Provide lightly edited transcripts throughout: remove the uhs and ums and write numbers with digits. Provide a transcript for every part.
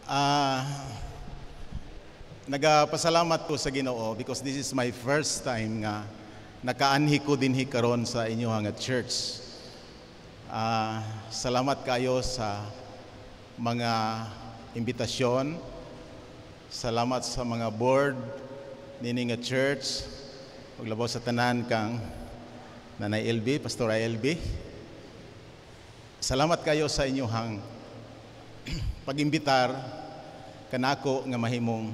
Ah, Nagapasalamat ko sa Ginoo because this is my first time nga nakaanhi ko dinhi karon sa inyong nga church. Salamat kayo sa mga imbitasyon. Salamat sa mga board nini nga church. Ug labaw sa tanan kang Nanay LB, Pastor LB. Salamat kayo sa inyong pag-imbitar kanako nga mahimong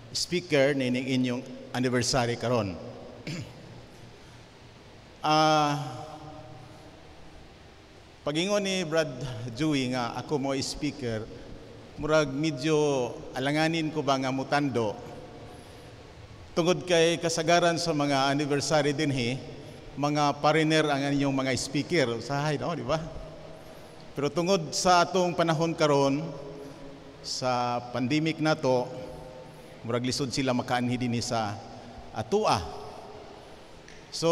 speaker nining inyong anniversary karon. Pagingon ni Brad Joey nga ako mo speaker, murag medyo alanganin ko ba nga mutando. Tungod kay kasagaran sa mga anniversary dinhi, mga pariner ang inyong mga speaker. Usahay no, di ba? Pero tungod sa atong panahon karon sa pandemic nato, murag lisod sila makaanhi dinhi sa atua. So,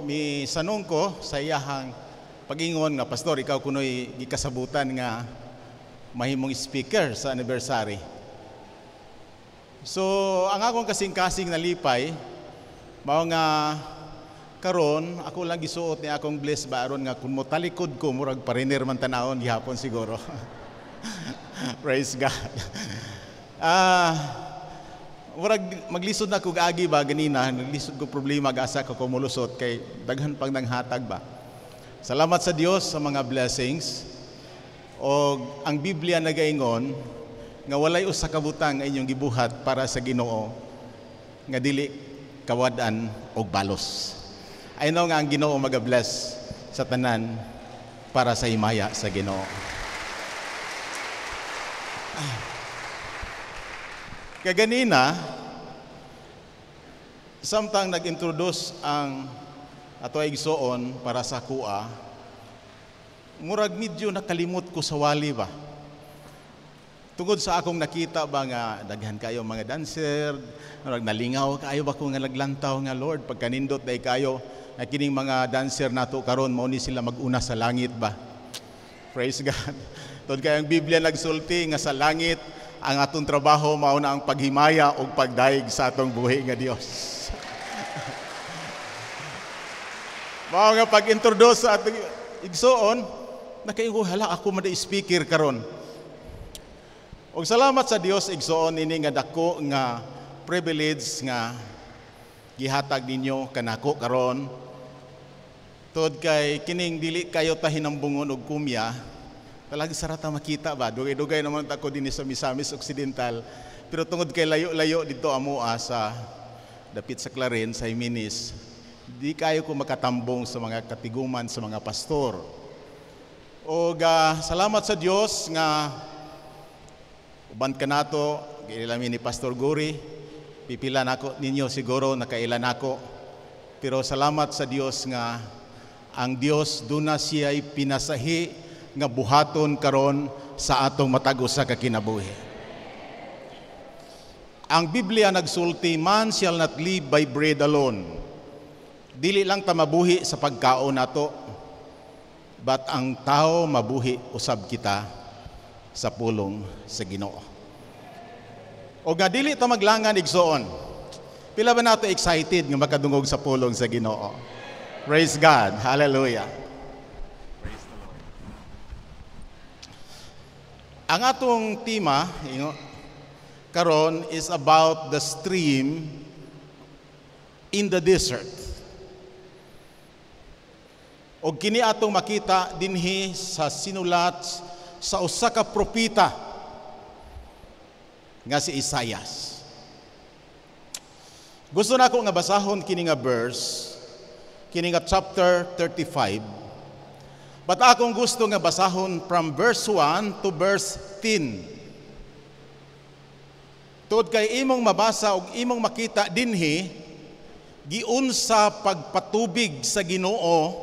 mi sanong ko sa iyahang pagingon nga, Pastor, ikaw kunoy gikasabutan nga mahimong speaker sa anniversary. So, ang akong kasing-kasing nalipay, mao nga karon ako lang gisuot ni akong bless ba aron nga kun mo talikod ko murag pariner man tanawon gihapon siguro. Praise God. Murag maglisod na kog agi ba ganina, naglisod ko problema gasa ko kumulusot kay daghan pang nanghatag ba. Salamat sa Dios sa mga blessings. O ang Biblia nagaingon nga walay usa ka butang nga inyong gibuhat para sa Ginoo nga dili kawad-an og balos. I know nga ang Ginoo mag-bless sa tanan para sa himaya sa Ginoo. Kaya ganina, samtang nag-introduce ang ato ay igsoon para sa kuha, murag medyo nakalimot ko sa wali ba. Tungod sa akong nakita ba nga daghan kayo mga dancer, murag nalingaw kayo ba ko nga naglantaw nga Lord, pagkanindot day kayo, na kining mga dancer nato karon mao ni sila mag-una sa langit ba. Praise God. Tod kay ang Biblia nagsulti nga sa langit ang atong trabaho mao na ang paghimaya o pagdaig sa atong buhi nga Dios. Mao nga pag-introduce sa atong igsoon, nakaingon hala ako man speaker karon. Og salamat sa Dios igsoon ini nga dako nga privilege nga gihatag ninyo kanako karon. Tod kay kining dili kayo tahinambungon og kumya, talagi sarata makita ba, dugay-dugay naman ako din sa Misamis Occidental, pero tungod kay layo-layo dito amoa sa dapit sa Claren, sa Jimenez, di kayo ko makatambong sa mga katiguman sa mga pastor. O salamat sa Dios nga uban kanato giilami ni Pastor Guri, pipila nako ninyo siguro nakailan nako, pero salamat sa Dios nga ang Dios duna siya'y pinasahi nga buhaton karon sa atong matag usa ka kinabuhi. Ang Biblia nagsulti, man shall not live by bread alone. Dili lang ta mabuhi sa pagkaon nato, but ang tao mabuhi usab kita sa pulong sa Ginoo. O nga dili ta maglangan igsoon. Pila ba nato excited nga makadungog sa pulong sa Ginoo? Praise God. Hallelujah. Ang atong tema karon is about the stream in the desert. O kini atong makita dinhi sa sinulat sa usa ka propeta nga si Isaias. Gusto nako nga basahon kini nga verse, kini nga chapter 35. But akong gusto nga basahon from verse 1 to verse 10. Tungod kay imong mabasa ug imong makita dinhi giunsa pagpatubig sa Ginoo,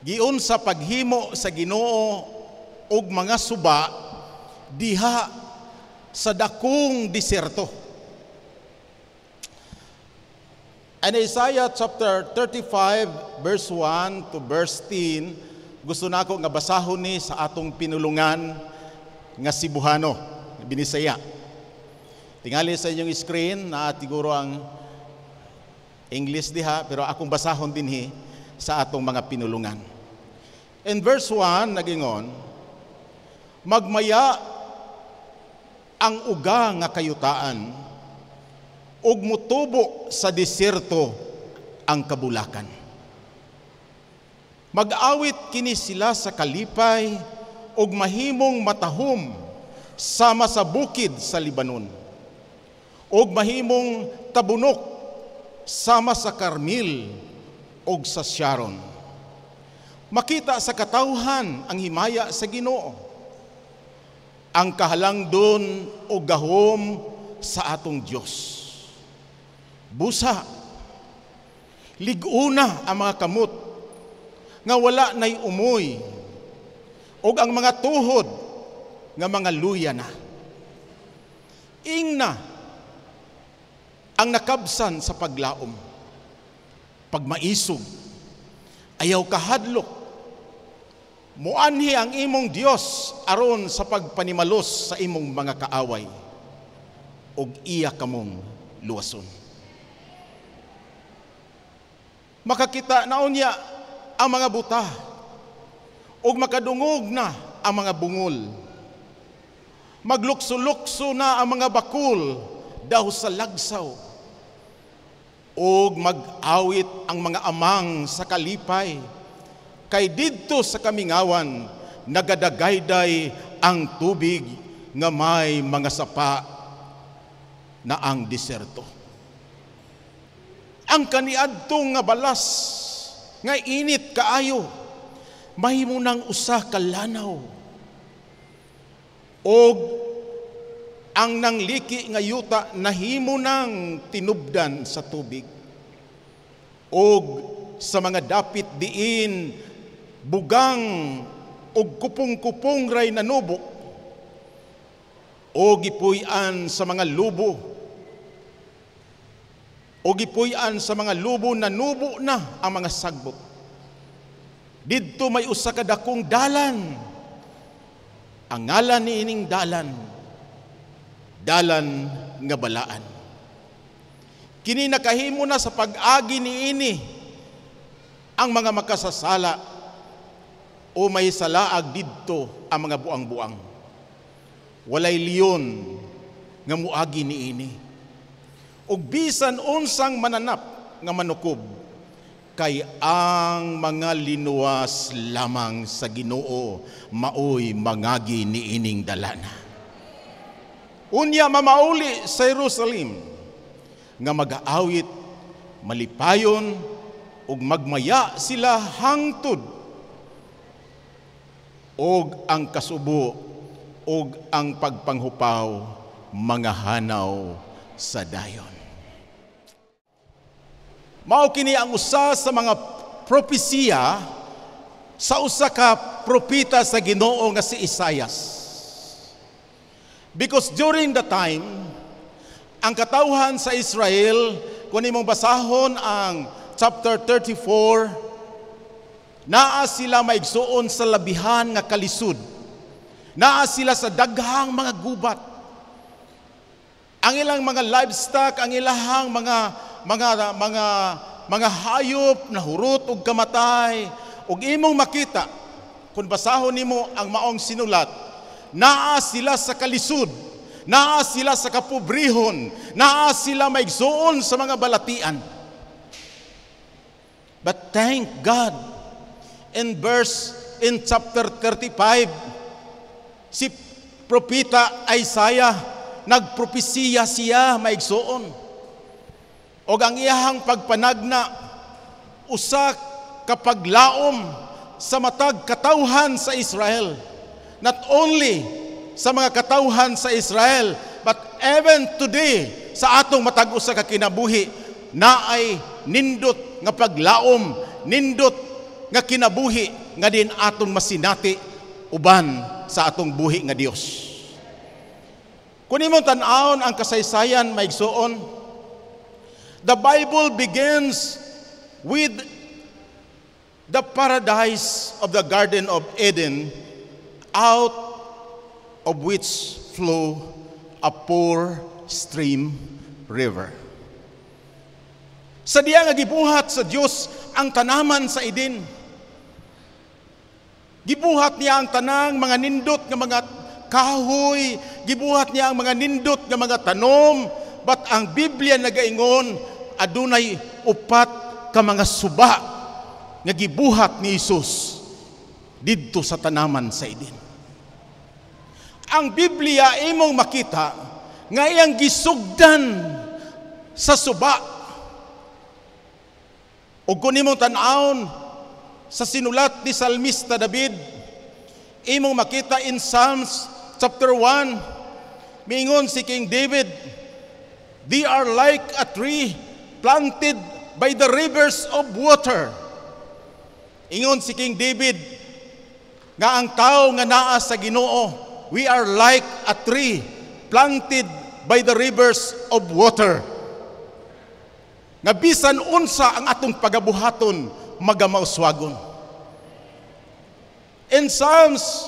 giunsa paghimo sa Ginoo og mga suba diha sa dakong diserto. And Isaiah chapter 35 verse 1 to verse 10, gusto nako nga basahon ni sa atong pinulungan nga Cebuano. Binisaya. Tingali sa inyong screen na siguro ang English diha, pero akong basahon dinhi sa atong mga pinulungan. In verse 1, nagingon, magmaya ang uga nga kayutaan, ug mutubo sa desierto ang kabulakan. Mag-awit kini sila sa kalipay, ug mahimong matahom sama sa bukid sa Libanon, ug mahimong tabunok sama sa Carmel ug sa Sharon. Makita sa katawhan ang himaya sa Ginoo, ang kahalangdon o gahom sa atong Diyos. Busa, liguna ang mga kamot nga wala nay umoy, o ang mga tuhod nga mga luya na. Ingna ang nakabsan sa paglaom, pagmaisog, ayaw kahadlok, muanhi ang imong Dios aron sa pagpanimalos sa imong mga kaaway, ug iya kamong luwason. Makakita naon niya ang mga buta, ug makadungog na ang mga bungol. Maglukso-lukso na ang mga bakul daw sa lagsaw, ug mag-awit ang mga amang sa kalipay. Kay didto sa kamingawan, nagadagayday ang tubig nga may mga sapa na ang deserto. Ang kaniadtong nga balas, nga init kaayo, mahimo nang usa ka lanaw. Og ang nangliki nga yuta nahimo nang tinubdan sa tubig. Og sa mga dapit diin bugang og kupong-kupong ray nanubo, o gipuy-an sa mga lubo, o gipuy-an sa mga lubo nanubo na ang mga sagbot. Didto may usa ka dakong dalan, ang ngalan ni ining dalan, dalan nga balaan. Kini nakahimo na sa pag-agi ni ini ang mga makasasala, o may salaag didto ang mga buang-buang. Walay liyon nga muagi ni ini, ug bisan unsang mananap nga manukob, kay ang mga linuwas lamang sa Ginoo maoy mangagi ni ining dalana. Unya mamauli sa Jerusalem nga mag-aawit, malipayon, ug magmaya sila hangtod, og ang kasubo ug ang pagpanghupaw mga hanaw sa dayon. Mao kini ang usa sa mga propesiya sa usa ka propeta sa Ginoo nga si Isaias. Because during the time, ang katawhan sa Israel, kung imong basahon ang chapter 34, naa sila maigsuon sa labihan nga kalisud. Naa sila sa daghang mga gubat. Ang ilang mga livestock, ang ilahang mga hayop na hurot ug kamatay, ug imong makita kung basahon nimo ang maong sinulat, naa sila sa kalisud, naa sila sa kapobrehon, naa sila maigsuon sa mga balatian. But thank God, in chapter 35, si propeta Isaiah nagpropesiya siya maigsuon, og ang iyahang pagpanagna usa ka paglaom sa matag katawhan sa Israel. Not only sa mga katawhan sa Israel, but even today sa atong matag usa ka kinabuhi, naay nindot nga paglaom, nindot nga kinabuhi nga din atong masinati uban sa atong buhi nga Dios. Kung imong tan-awon ang kasaysayan maigsuon, the Bible begins with the paradise of the Garden of Eden, out of which flow a poor stream river. Sa diya nga gibuhat sa Dios ang tanaman sa Eden. Gibuhat niya ang tanang mga nindot nga mga kahoy, gibuhat niya ang mga nindot nga mga tanom, but ang Biblia nagaingon adunay upat ka mga suba nga gibuhat ni Jesus didto sa tanaman sa Eden. Ang Biblia imong makita nga iyang gisugdan sa suba. O kung imong tan-awon sa sinulat ni Salmista David, imong makita in Psalms chapter 1, miingon si King David, "They are like a tree planted by the rivers of water." Ingon si King David, nga ang tao nga naa sa Ginoo, we are like a tree planted by the rivers of water. Nga bisan unsa ang atong pagabuhaton magamauswagon. In Psalms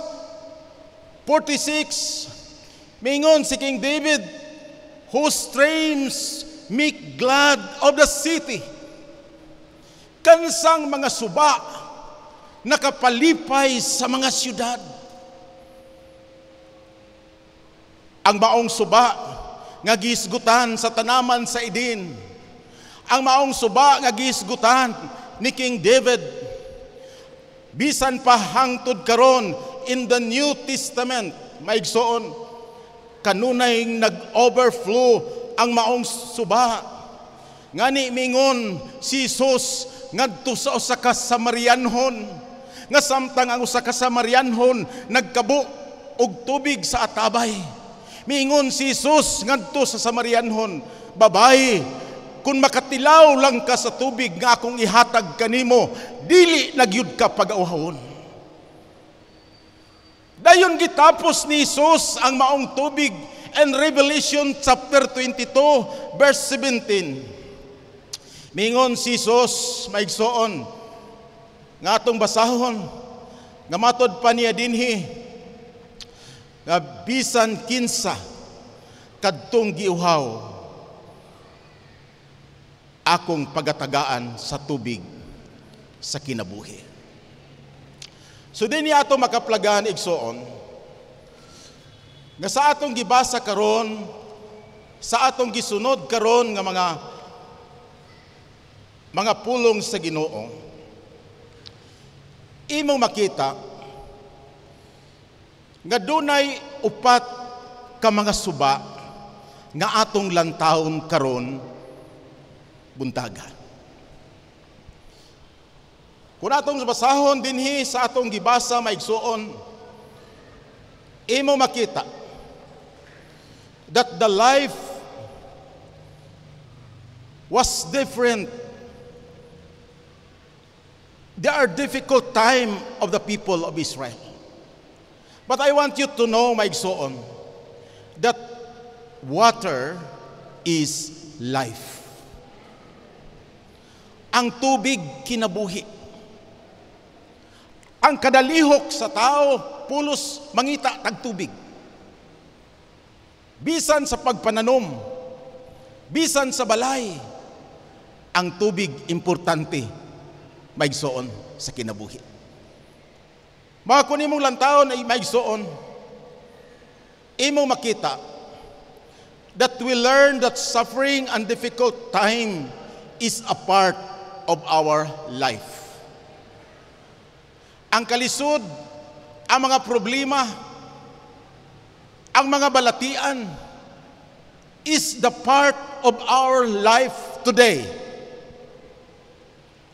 46, mingon si King David, whose streams make glad of the city. Kansang mga suba nakapalipay sa mga syudad. Ang maong suba nga gisgutan sa tanaman sa Eden. Ang maong suba nga gisgutan ni King David. Bisan pa hangtod karon in the New Testament, maigsoon, kanunay nag-overflow ang maong suba. Ngani mingon si Jesus ngadto sa usa ka Samarianhon, nga samtang ang usa ka Samarianhon nagkabo og tubig sa atabay. Mingon si Jesus ngadto sa Samarianhon, "Babae, kung makatilaw lang ka sa tubig nga akong ihatag kanimo, dili nagyud ka pag-auhawon." Dayon gitapos ni Jesus ang maong tubig in Revelation chapter 22 verse 17. Mingon si Jesus, maigsoon, nga atong basahon, nga matod pa niya dinhi, nga bisan kinsa kadtong giuhaw akong pagatagaan sa tubig sa kinabuhi. So din niya ato makaplagan igsoon nga sa atong gibasa karon, sa atong gisunod karon nga mga pulong sa Ginoo, imong makita nga dunay upat ka mga suba nga atong lantawon karon buntaga. Kung atong basahon dinhi sa atong gibasa maigsuon, imo makita that the life was different. There are difficult time of the people of Israel. But I want you to know, maigsuon, that water is life. Ang tubig kinabuhi. Ang kadalihok sa tao, pulos mangita tag tubig. Bisan sa pagpananom, bisan sa balay, ang tubig importante maigsoon sa kinabuhi. Mga kunimong lantawon ay maigsoon, imong makita that we learn that suffering and difficult time is a part of our life. Ang kalisod, ang mga problema, ang mga balatian is the part of our life today.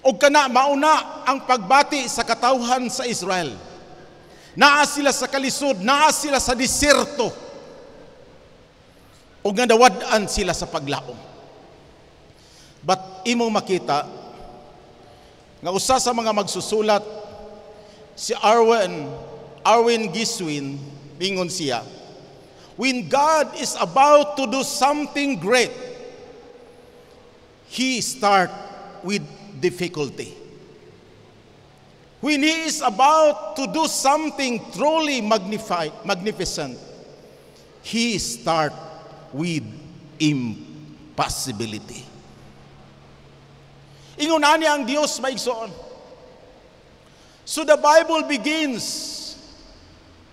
O kana mauna ang pagbati sa katawhan sa Israel. Naa sila sa kalisod, naa sila sa diserto. O nga dawadaan sila sa paglaom. But imong makita nga usa sa mga magsusulat, si Arwin Giswin, mingon siya, when God is about to do something great, He start with difficulty. When He is about to do something truly magnificent, He start with impossibility. Ingon ani ang Dios maigsoon. So the Bible begins.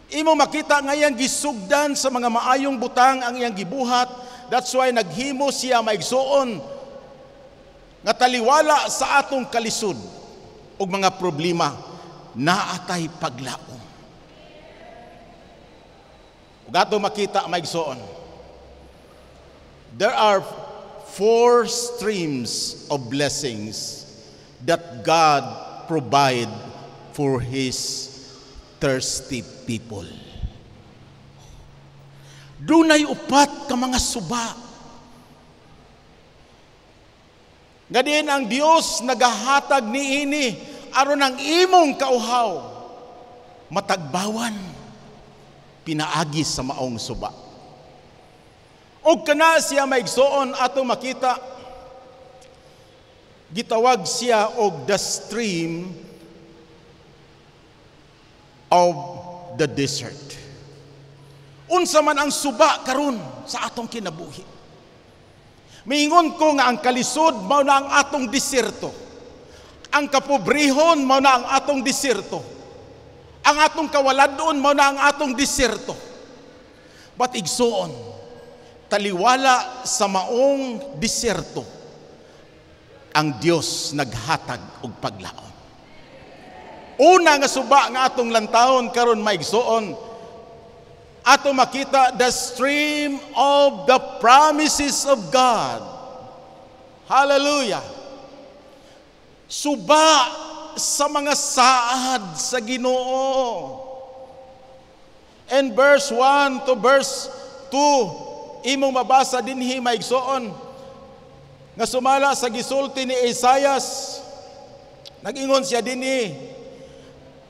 Imo makita nga iyang gisugdan sa mga maayong butang ang iyang gibuhat. That's why naghimo siya maigsoon nga taliwala sa atong kalisod ug mga problema naatay paglaom. Ug ato makita maigsoon. There are 4 streams of blessings that God provide for His thirsty people. Dunay upat ka mga suba. Nga din ang Dios nagahatag niini aron ang imong kauhaw matagbawan pinaagi sa maong suba. Og kana siya maigsoon ato makita gitawag siya og the stream of the desert. Unsa man ang suba karon sa atong kinabuhi. Miingon ko nga ang kalisod mao na ang atong desierto. Ang kapobrehon mao na ang atong desierto. Ang atong kawaladon mao na ang atong desierto. But igsoon, taliwala sa maong desierto, ang Dios naghatag og paglaom. Una nga suba nga atong lantawon karon maigsoon, ato makita the stream of the promises of God. Hallelujah. Suba sa mga saad sa Ginoo. And verse 1 to verse 2, imong mabasa dinhi maigsoon nga sumala sa gisulti ni Isaias, nag-ingon siya dinhi,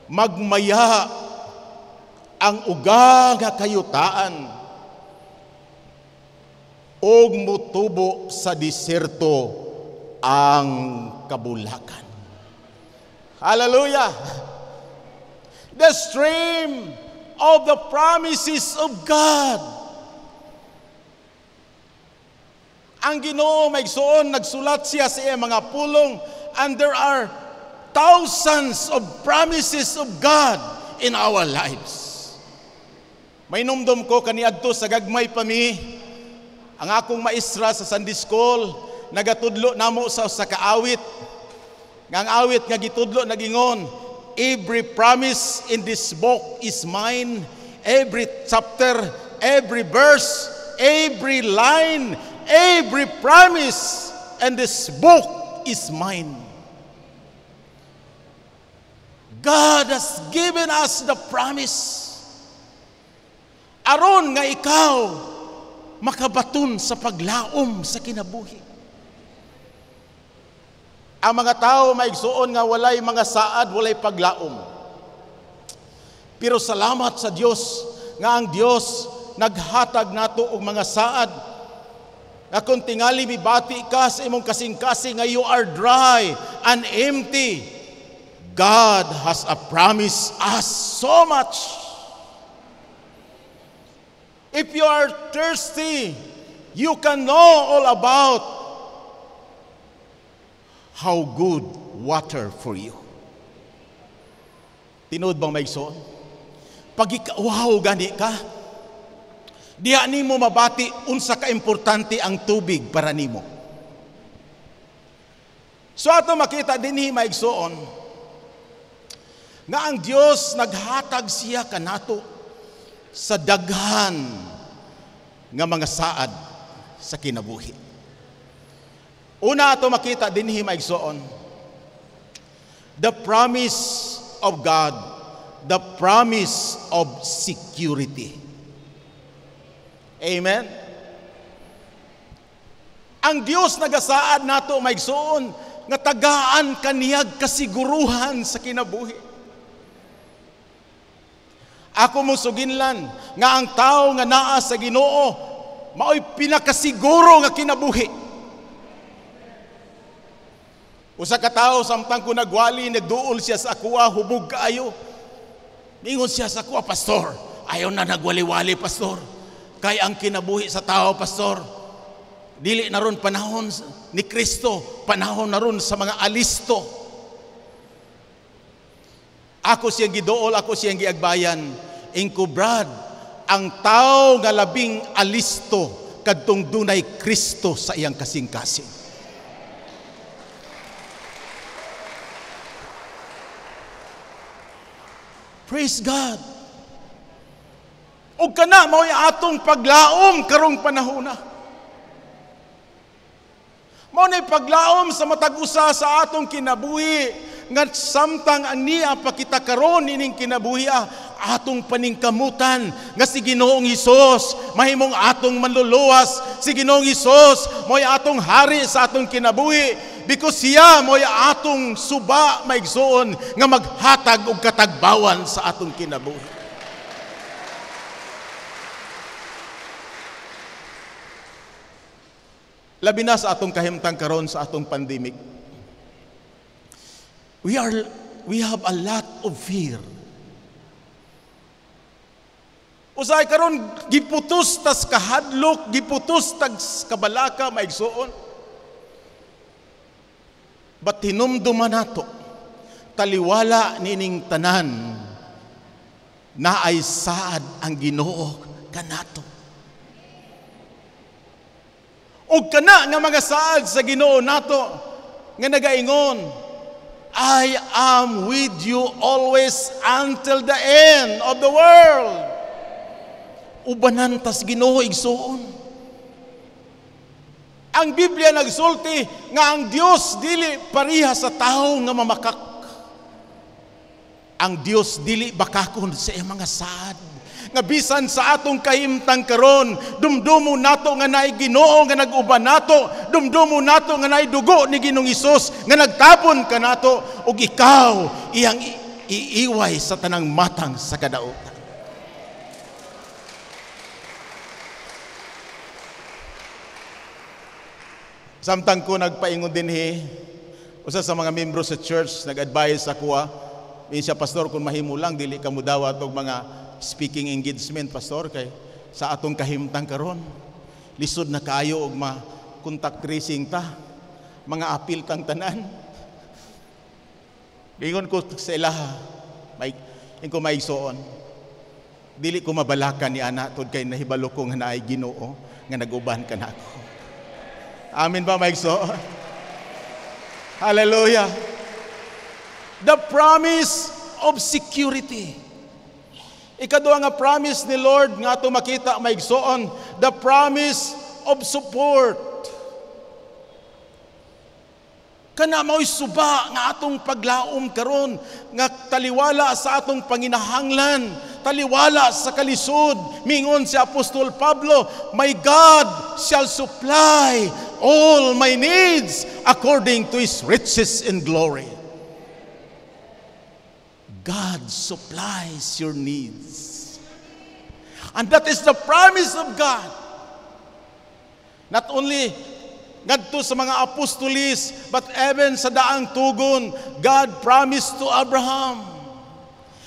magmaya ang uga nga kayutaan og mutubo sa diserto ang kabulakan. Hallelujah! The stream of the promises of God. Ang Ginoo maigsoon nagsulat siya sa iyang mga pulong, and there are thousands of promises of God in our lives. May numdum ko kaniadto sa gagmay pa mi, ang akong maestra sa Sunday School nagatudlo namo sa kaawit. Nga ang awit nga gitudlo nagingon, every promise in this book is mine. Every chapter, every verse, every line, every promise in this book is mine. God has given us the promise. Aron nga ikaw makabaton sa paglaom sa kinabuhi. Ang mga tao maigsuon nga walay mga saad, walay paglaom. Pero salamat sa Dios nga ang Dios naghatag nato og mga saad. Nga kung tingali mibati ka sa imong kasing-kasing nga you are dry and empty, God has a promise us so much. If you are thirsty, you can know all about how good water for you. Tinuod bang maigsoon? Pag ikaw gani ka, diha nimo mabati unsa ka importante ang tubig para nimo. So ato makita dinhi maigsoon nga ang Dios naghatag siya kanato sa daghan nga mga saad sa kinabuhi. Una ato makita dinhi maigsoon, the promise of God, the promise of security. Amen. Ang Dios nagasaad nato maigsoon nga tagaan kaniyag kasiguruhan sa kinabuhi. Ako mo suginlan nga ang tao nga naa sa Ginoo mao'y pinakasiguro nga kinabuhi. Usa ka tawo samtang ko nagwali nagduol siya sa akuha hubog kaayo. Ningon siya sa akuha, pastor, ayaw na nagwali-wali pastor. Kay ang kinabuhi sa tao, pastor, dili na ron panahon ni Kristo, panahon na ron sa mga alisto. Ako siyang gidool, ako siyang giagbayan. Ingko Brad, ang tao nga labing alisto kadtong dunay Kristo sa iyang kasing-kasing. Praise God. O kana mao'y atong paglaom karong panahona. Mao na'y paglaom sa matag usa sa atong kinabuhi nga samtang aniya pa kita karon ining kinabuhi atong paningkamutan nga si Ginoong Hesus mahimong atong manluluwas. Si Ginoong Hesus mo'y atong hari sa atong kinabuhi because siya mo'y atong suba maigsoon nga maghatag og katagbawan sa atong kinabuhi. Labi na sa atong kahimtang karon sa atong pandemic. We have a lot of fear. Usay karon giputos tas kahadlok, giputos tas kabalaka maigsuon. But hinumduman nato, taliwala nining tanan na ay saad ang Ginoo kanato. O kana nga mga saad sa Ginoo nato nga nagaingon, I am with you always until the end of the world. Ubanan tas Ginoo igsuon. Ang Biblia nagsulti nga ang Dios dili pareha sa tao nga mamakak. Ang Dios dili bakakon sa iyang mga saad. Nga bisan sa atong kahimtang karon, dumdumo nato nga naay Ginoo nga nag-uban nato, dumdumo nato nga naay dugo ni Ginoong Hesus nga nagtapon kanato, ug ikaw iyang iiway sa tanang matang sa kadaotan. Samtang ko nagpaingon dinhi, usa sa mga membro sa church nag-advise ako siya, pastor, kung mahimo lang dili ka mudawat og mga speaking engagement, pastor, kay sa atong kahimtang karon lisod na kaayo og contact tracing ta, mga apil tang tanan. Ingon ko sa ilaha, ko maigsoon, dili ko mabalakan ni ana tod kay nahibalo ko nga naay Ginoo nga nag-uban kanako. Amen ba, maigsoon? Hallelujah. The promise of security. Ikaduha nga promise ni Lord nga ato makita maigsoon, the promise of support. Kana mao'y suba nga atong paglaom karon nga taliwala sa atong panginahanglan, taliwala sa kalisod. Mingon si Apostol Pablo, my God shall supply all my needs according to His riches in glory. God supplies your needs. And that is the promise of God. Not only ngadto sa mga apostolis, but even sa daang tugon, God promised to Abraham.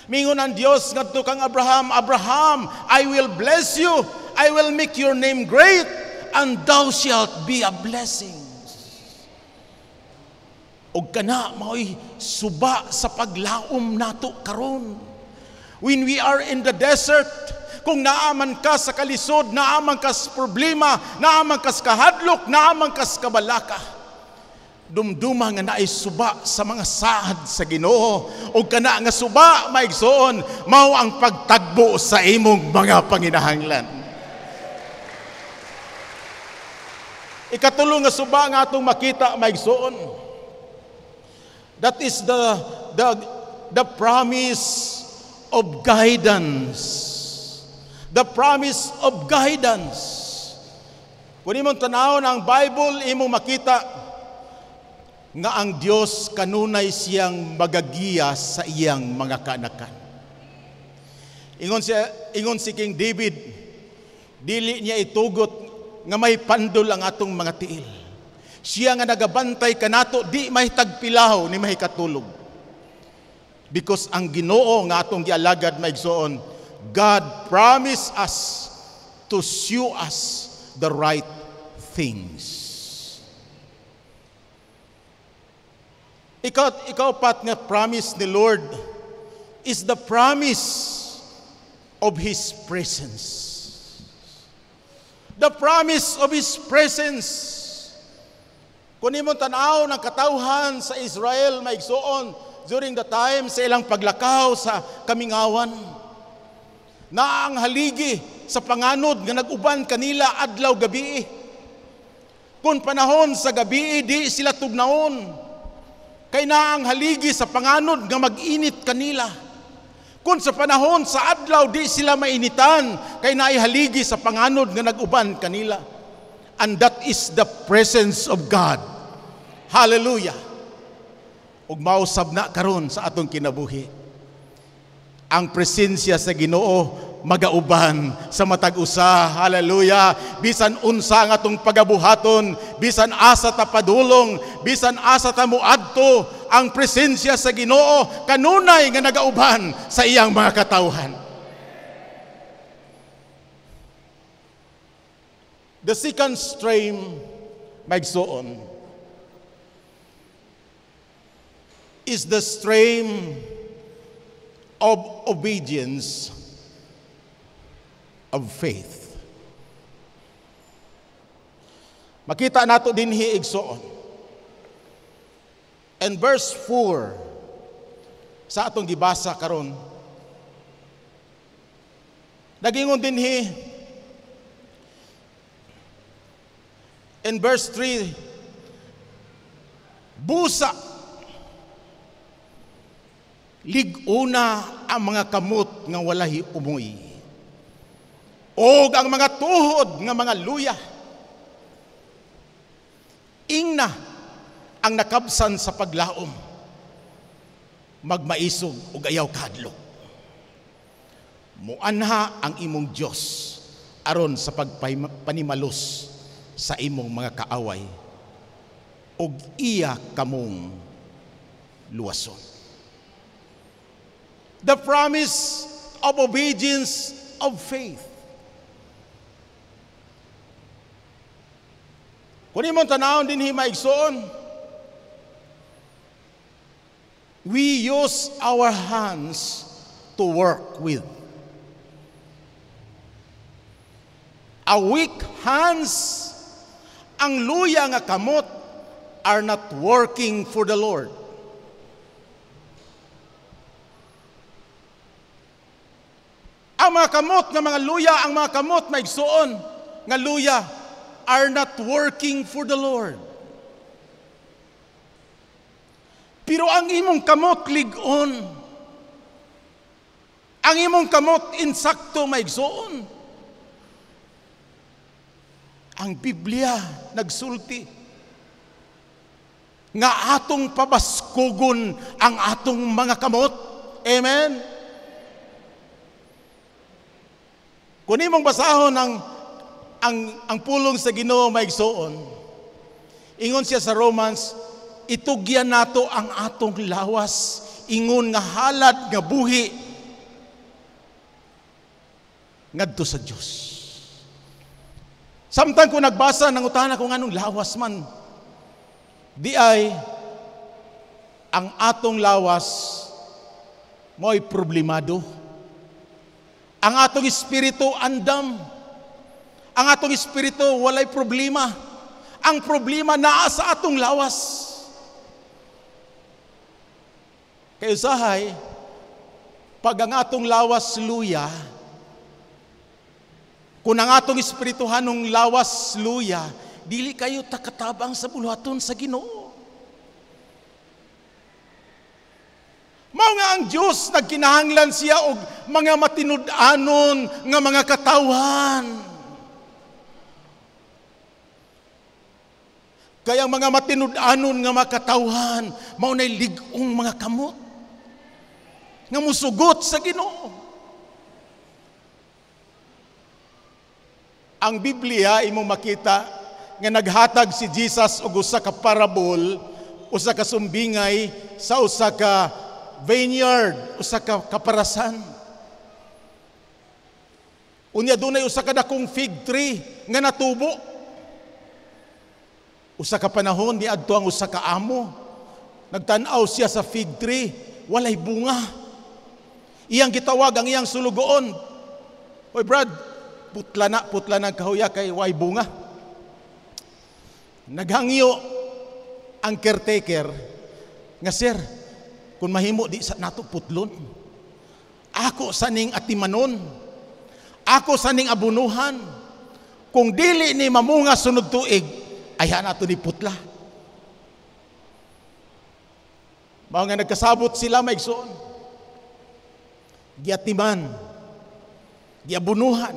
Mingon ang Dios ngadto kang Abraham, Abraham, I will bless you, I will make your name great, and thou shalt be a blessing. Og kana mao'y suba sa paglaom nato karon. When we are in the desert, kung naaman ka sa kalisod, naaman ka sa problema, naaman ka sa kahadlok, naaman ka sa kabalaka, dumduma nga naay suba sa mga saad sa Ginoo. Og kana nga suba maigsoon, mao ang pagtagbo sa imong mga panginahanglan. Ikatulo nga suba nga atong makita maigsoon, that is the promise of guidance. The promise of guidance. Kung imong tanawon ang Bible, imong makita nga ang Dios kanunay siyang magagiya sa iyang mga kanakan. Ingon si King David, dili niya itugot nga may pandol ang atong mga tiil. Siya nga nagabantay kanato, di may tagpilaw ni may katulog. Because ang Ginoo nga atong gialagad maigsoon, God promised us to show us the right things. Ikaw pat nga promise ni Lord is the promise of His presence. The promise of His presence. Kung imong tanaw ng katawhan sa Israel, maigsoon, during the time sa ilang paglakaw sa kamingawan, na ang haligi sa panganod nga nag-uban kanila adlaw gabi. Kung panahon sa gabi, di sila tugnaon. Kay na ang haligi sa panganod nga mag-init kanila. Kung sa panahon sa adlaw, di sila mainitan. Kay na ay haligi sa panganod nga nag-uban kanila. And that is the presence of God. Hallelujah. Ug mausab na karon sa atong kinabuhi. Ang presensya sa Ginoo magauban sa matag usa. Hallelujah. Bisan unsa ang atong pagabuhaton, bisan asa ta padulong, bisan asa ta muadto, ang presensya sa Ginoo kanunay nga nagauban sa iyang mga katawhan. The second stream, maigsoon, is the stream of obedience of faith. Makita nato dinhi igsoon. And verse 4 sa atong gibasa karon, nagingon dinhi in verse 3, busa liguna ang mga kamot nga walahi umoy, og ang mga tuhod nga mga luya. Ingna ang nakabsan sa paglaom, magmaisog og ayaw kadlok. Muanha ang imong Dios aron sa pagpanimalos sa imong mga kaaway, og iya kamong luwason. The promise of obedience of faith. Kung imong tanawon dinhi maigsoon, we use our hands to work with. A weak hands, ang luya nga kamot, are not working for the Lord. Ang mga kamot nga mga luya, ang mga kamot maigsoon nga luya, are not working for the Lord. Pero ang imong kamot ligon, ang imong kamot insakto maigsoon. Ang Biblia nagsulti nga atong pabaskugon ang atong mga kamot. Amen. Kung imong basahon ang pulong sa Ginoo maigsoon, ingon siya sa Romans, itugyan nato ang atong lawas, ingon nga halad nga buhi ngadto sa Dios. Samtang ko nagbasa ng utana kung anong lawas man, di ay ang atong lawas mo'y problemado. Ang atong espiritu andam. Ang atong espiritu walay problema. Ang problema naa sa atong lawas. Kaya usahay, pag ang atong lawas luya, kung ang atong espirituhanong lawas luya, dili kayo takatabang sa buluhaton sa Ginoo. Mao nga ang Dios nagkinahanglan siya og mga matinud-anon nga mga katawhan. Kaya ang mga matinud-anon nga mga katawhan, mao nay lig-ong mga kamot nga musugot sa Ginoo. Ang Biblia imo makita nga naghatag si Jesus og usa ka parable, usa ka sumbingay sa usa ka vineyard, usa ka kaparasan. Unya dunay usa ka dakong fig tree nga natubo. Usa ka panahon niadto ang usa ka amo. Nagtan-aw siya sa fig tree, walay bunga. Iyang gitawag ang iyang sulugoon. Hoy Brad, putla na kahuya kay way bunga. Naghangyo ang caretaker nga, sir, kung mahimo di sa nato putlon, ako saning atimanon, ako saning abunuhan, kung dili ni mamunga sunod tuig, ayahan nato ni putla. Mao nga nagkasabot sila maigsoon. Giatiman, giabunuhan.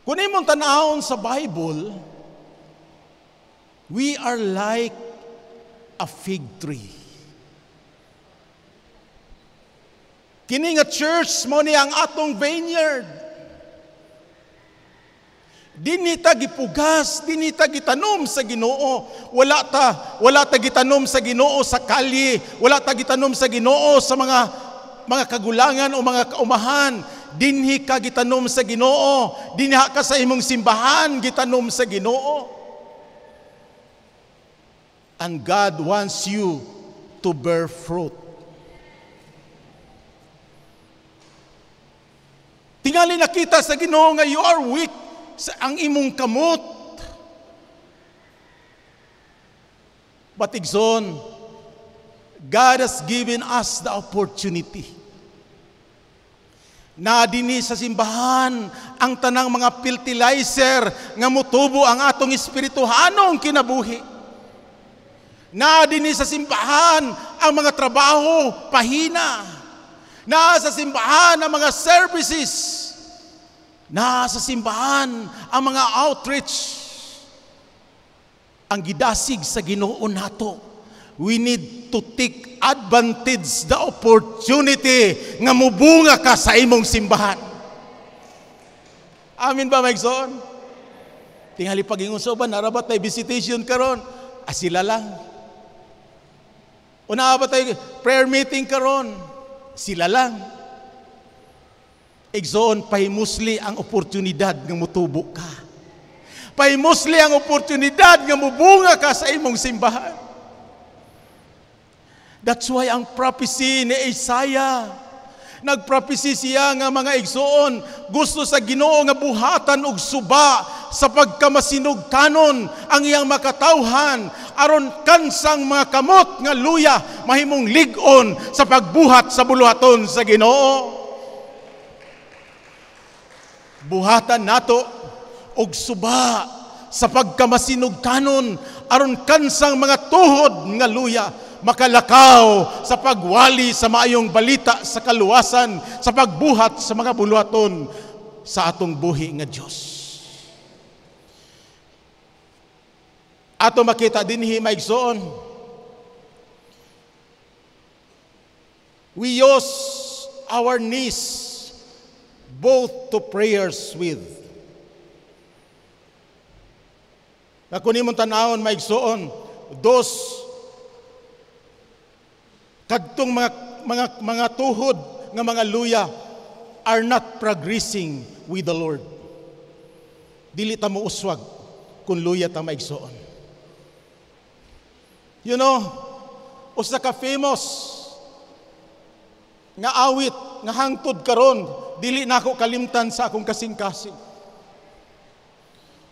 Kung imong tanahon sa Bible, we are like a fig tree. Kini nga church mo ni ang atong vineyard. Dinhi ta gipugas, dinhi ta gitanom sa Ginoo. Wala ta gitanom sa Ginoo sa kalye, wala ta gitanom sa Ginoo sa mga kagulangan o mga kaumahan. Dinhi ka gitanom sa Ginoo, dinha ka sa imong simbahan gitanom sa Ginoo. And God wants you to bear fruit. Tingali nakita sa Ginoo nga you are weak sa ang imong kamot. But igsoon, God has given us the opportunity na dinhi sa simbahan ang tanang mga fertilizer nga motubo ang atong espirituhanong kinabuhi. Na dinhi sa simbahan ang mga trabaho pahina. Na sa simbahan ang mga services. Na sa simbahan ang mga outreach. Ang gidasig sa Ginoo nato, we need to take advantage the opportunity nga mubunga ka sa imong simbahan. Amin ba, maigsoon? Tingali pagingon sa uban, narabat tayo visitation karon, sila lang. Una ba tayo prayer meeting karon, sila lang. Igsoon, pahimusli ang oportunidad nga mutubo ka. Pahimusli ang oportunidad nga mubunga ka sa imong simbahan. That's why ang prophecy ni Isaiah, nagprophecy siya nga mga igsoon, gusto sa Ginoo nga buhatan og suba sa pagkamasinog kanon ang iyang makatawhan aron kansang mga kamot nga luya mahimong lig-on sa pagbuhat sa buluhaton sa Ginoo. Buhatan nato og suba sa pagkamasinog kanon aron kansang mga tuhod nga luya makalakaw sa pagwali sa maayong balita sa kaluwasan, sa pagbuhat sa mga buluhaton sa atong buhi nga Dios. Ato makita dinhi maigsoon, we use our knees both to prayers with. Na kung imong tanawon maigsoon, those kadtong mga tuhod nga mga luya are not progressing with the Lord. Dili ta mo uswag kung luya ta maigsoon. You know, usa ka famous nga awit nga hangtod karon, dili nako kalimtan sa akong kasing-kasing.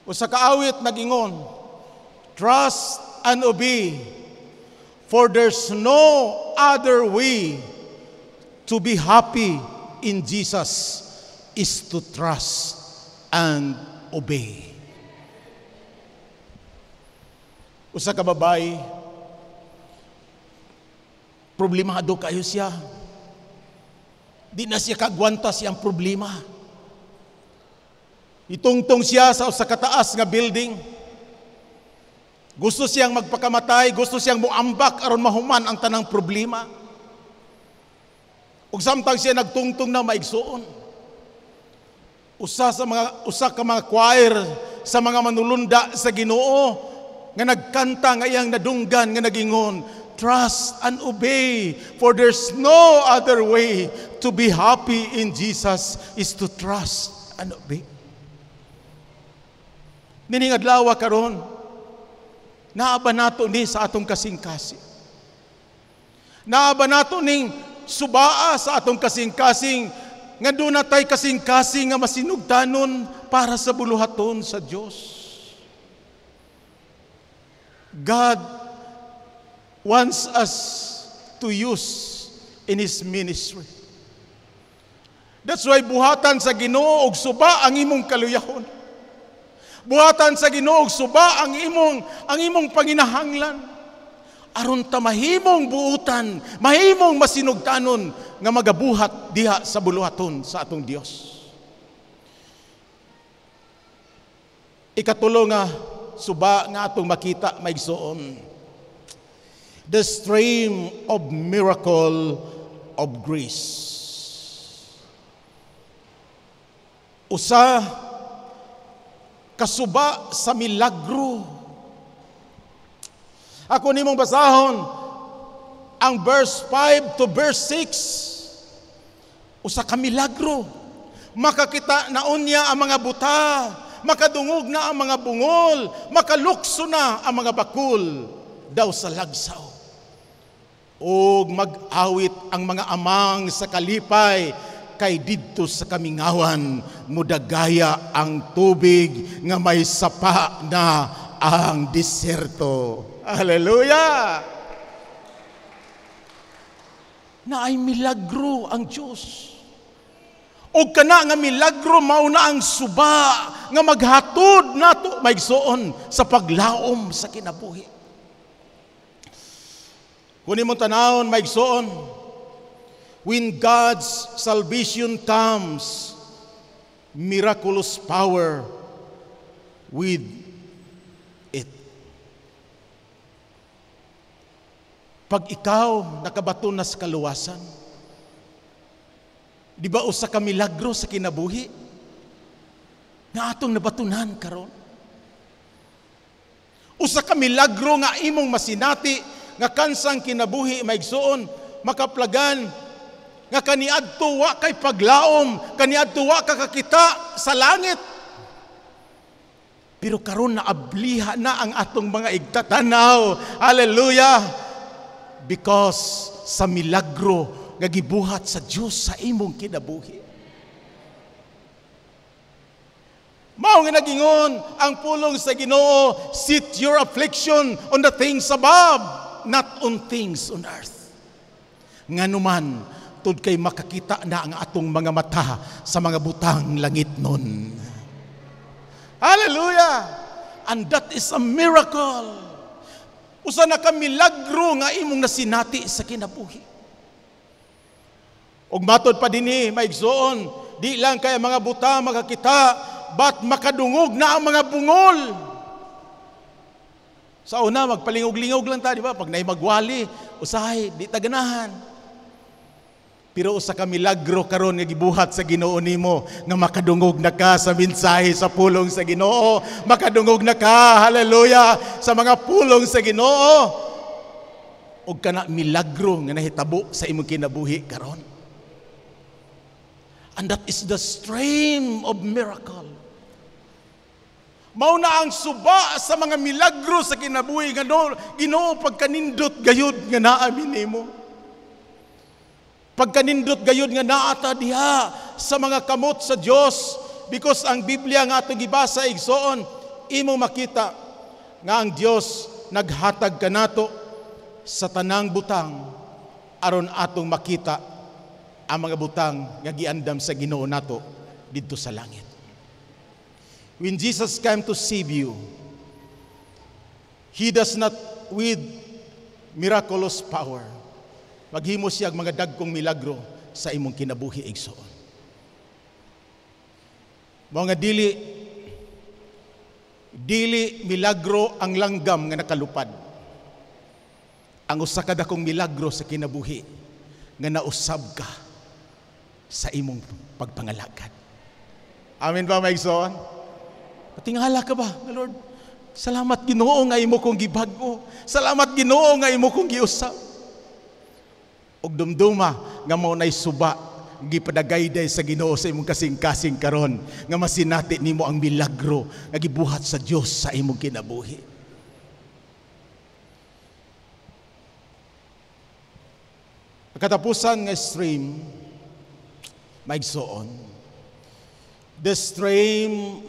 Usa ka awit nagingon, trust and obey, for there's no other way to be happy in Jesus is to trust and obey. Usa ka babay, problemado kayo siya. Di na siya kagwanta siyang problema. Itungtong siya sa usa ka taas nga building. Gusto siyang magpakamatay, gusto siyang muambak aron mahuman ang tanang problema. Ug samtang siya nagtungtong na maigsoon. Usa ka mga choir sa mga manulunda sa Ginoo nga nagkanta nga iyang nadunggan nga nagingon, trust and obey, for there's no other way to be happy in Jesus is to trust and obey. Nining adlaw karon, naaba nato ni sa atong kasing-kasing. Naaba nato ning subaa sa atong kasing-kasing nga doon natay kasing-kasing nga masinugtanon para sa buluhaton sa Dios. God wants us to use in His ministry. That's why buhatan sa Ginoo og suba ang imong kaluyahon. Buhatan sa Ginoo og suba ang imong panginahanglan. Aron ta mahimong buutan, mahimong masinugtanon nga magabuhat diha sa buluhaton sa atong Dios. Ikatulo nga suba nga atong makita maigsoon, the stream of miracle of grace. Usa kasuba sa milagro. Ako nimong basahon ang verse 5 to verse 6. Usa ka milagro. Makakita na unya ang mga buta, makadungog na ang mga bungol, makalukso na ang mga bakul daw sa lagsaw. Og mag-awit ang mga amang sa kalipay, kay didto sa kamingawan mudagaya ang tubig nga may sapa na ang diserto. Hallelujah! Na ay milagro ang Diyos. O kana nga milagro mao na ang suba nga maghatod nato maigsoon sa paglaom sa kinabuhi. Kung imong tanawon maigsoon, when God's salvation comes, miraculous power with it. Pag ikaw nakabato na sa kaluwasan, di ba usa ka milagro sa kinabuhi nga atong nabatunan karon? Usa ka milagro nga imong masinati nga kansang kinabuhi maigsoon, makaplagan nga kaniadto wa kay paglaom, kaniadto wa ka kakita sa langit. Pero karon naabliha na ang atong mga igtatanaw. Hallelujah! Because sa milagro nga gibuhat sa Dios sa imong kinabuhi. Mao nga nagingon ang pulong sa Ginoo, sit your affliction on the things above, not on things on earth. Nganuman tud kay makakita na ang atong mga mata sa mga butang langit nun. Hallelujah! And that is a miracle. Usa na ka milagro nga imong nasinati sa kinabuhi. Og matod pa dinhi maigsoon, di lang kay mga buta makakita, but makadungog na ang mga bungol. Sa una magpalingog-lingog lang ta, di ba? Pag naay magwali, usahay di ta ganahan. Pero usa ka milagro karon nga gibuhat sa Ginoo nimo nga makadungog na ka sa mensahe sa pulong sa Ginoo, makadungog na ka, hallelujah, sa mga pulong sa Ginoo. Og kana milagro nga nahitabo sa imong kinabuhi karon. And that is the stream of miracle. Mao na ang suba sa mga milagro sa kinabuhi nga Ginoo pagkanindot gayud nga naa nimo. Pagkanindot gayud nga naata diha sa mga kamot sa Dios, because ang Biblia nga atong gibasa igsoon, imo makita nga ang Dios naghatag kanato sa tanang butang aron atong makita ang mga butang nga giandam sa Ginoo nato didto sa langit. When Jesus came to save you, He does not with miraculous power. Maghimo siya mga dagkong milagro sa imong kinabuhi igsoon. Mga dili milagro ang langgam nga nakalupad. Ang usa ka dakong milagro sa kinabuhi nga nausab ka sa imong pagpangalagad. Amen ba maigsoon? Patingala ka ba, Lord? Salamat Ginoo nga imo kong gibag-o. Salamat Ginoo nga imo kong giusap. Og dumduma nga mao nay suba gipadagayday sa Ginoo sa imong kasing-kasing karon nga masinati nimo ang milagro nga gibuhat sa Dios sa imong kinabuhi. Katapusan nga stream maigsoon, the stream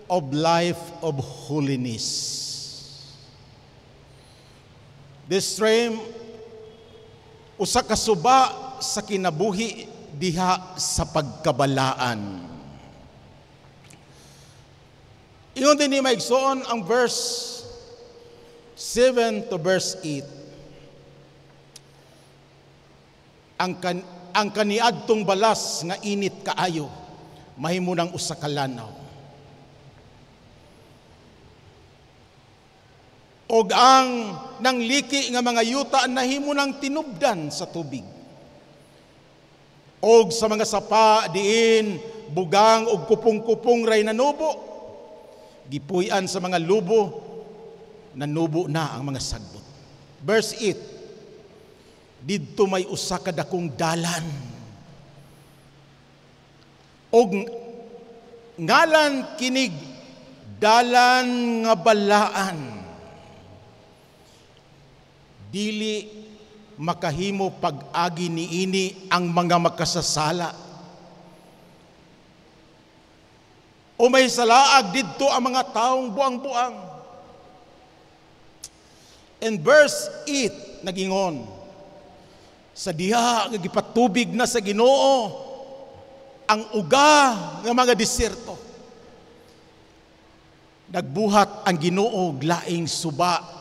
of life of holiness. The stream usa ka suba sa kinabuhi diha sa pagkabalaan. Ingon din ni maigsoon ang verse 7 to verse 8. Ang kaniadtong balas nga init kaayo mahimo ng usa ka lanaw. Og ang nangliki nga mga yuta nahimo ng tinubdan sa tubig. Og sa mga sapa diin bugang og kupong-kupong ray nanubo. Gipuy-an sa mga lubo nanubo na ang mga sagbot. Verse 8. Didto may usa ka dakong dalan. Og ngalan kinig dalan nga balaan. Dili makahimo pag-agi niini ang mga makasasala. O may salaag didto ang mga taong buang-buang. And verse 8 nagingon, sa diha nga gipatubig na sa Ginoo ang uga nga mga desierto. Nagbuhat ang Ginoo laing suba,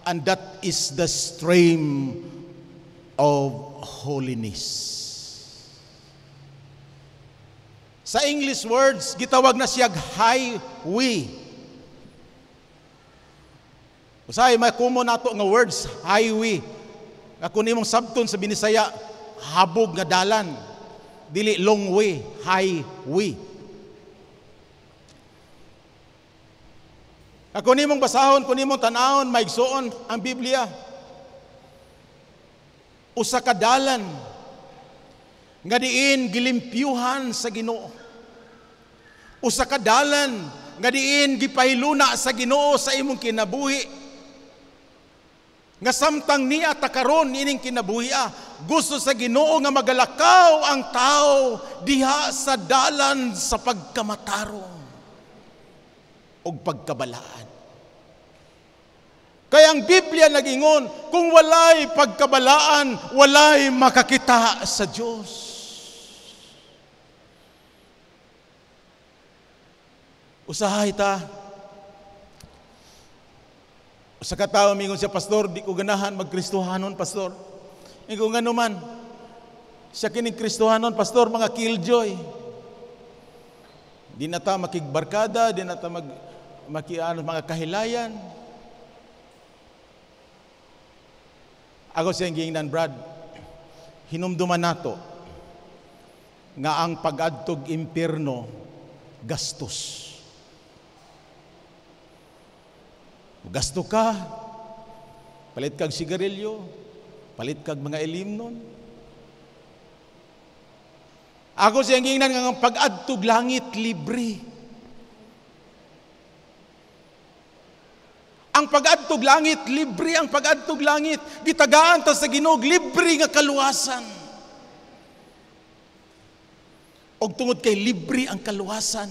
and that is the stream of holiness. Sa English words, gitawag na siyag highway. Usahay makumo nato nga words, highway. Ako nimong sabton sa Binisaya, habog nga dalan. Dili long way, highway. Ako nimong basahon, ko nimong tanahon, maigsoon ang Biblia. Usa ka dalan nga diin gilimpyuhan sa Ginoo. Usa ka dalan nga diin gipahiluna sa Ginoo sa imong kinabuhi. Nga samtang niya takaron ining kinabuhi, gusto sa Ginoo nga magalakaw ang tao diha sa dalan sa pagkamatarong og pagkabalaan. Kaya ang Biblia nagingon, kung walay pagkabalaan, walay makakita sa Dios. Usahay ta. Sa katao mingon siya, pastor, di ko ganahan magkristohanon, pastor. Ingon nga naman, siya kining kristohanon, pastor, mga killjoy. Di na ta makigbarkada, di na ta mga kahilayan. Ako siyang giingnan, Brad, hinumduman nato nga ang pag-adtog impyerno gastos. Gasto ka, palit kag sigarilyo, palit kag mga ilimnon. Ako siyang giingnan nga ang pag-adtog langit libre. Ang pag-adtog langit libre, ang pag-adtog langit gitagaan ta sa Ginoo libre nga kaluwasan. Og tungod kay libre ang kaluwasan,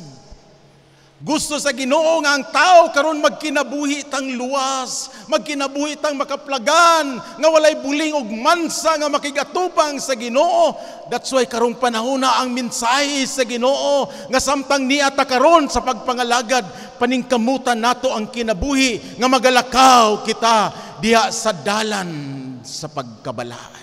gusto sa Ginoo nga ang tao karon magkinabuhi tang luwas, magkinabuhi tang makaplagan, nga walay buling og mansa nga makigatubang sa Ginoo. That's why karong panahon na ang mensahe sa Ginoo nga samtang niya ta karon sa pagpangalagad, paningkamutan nato ang kinabuhi nga magalakaw kita diha sa dalan sa pagkabalaan.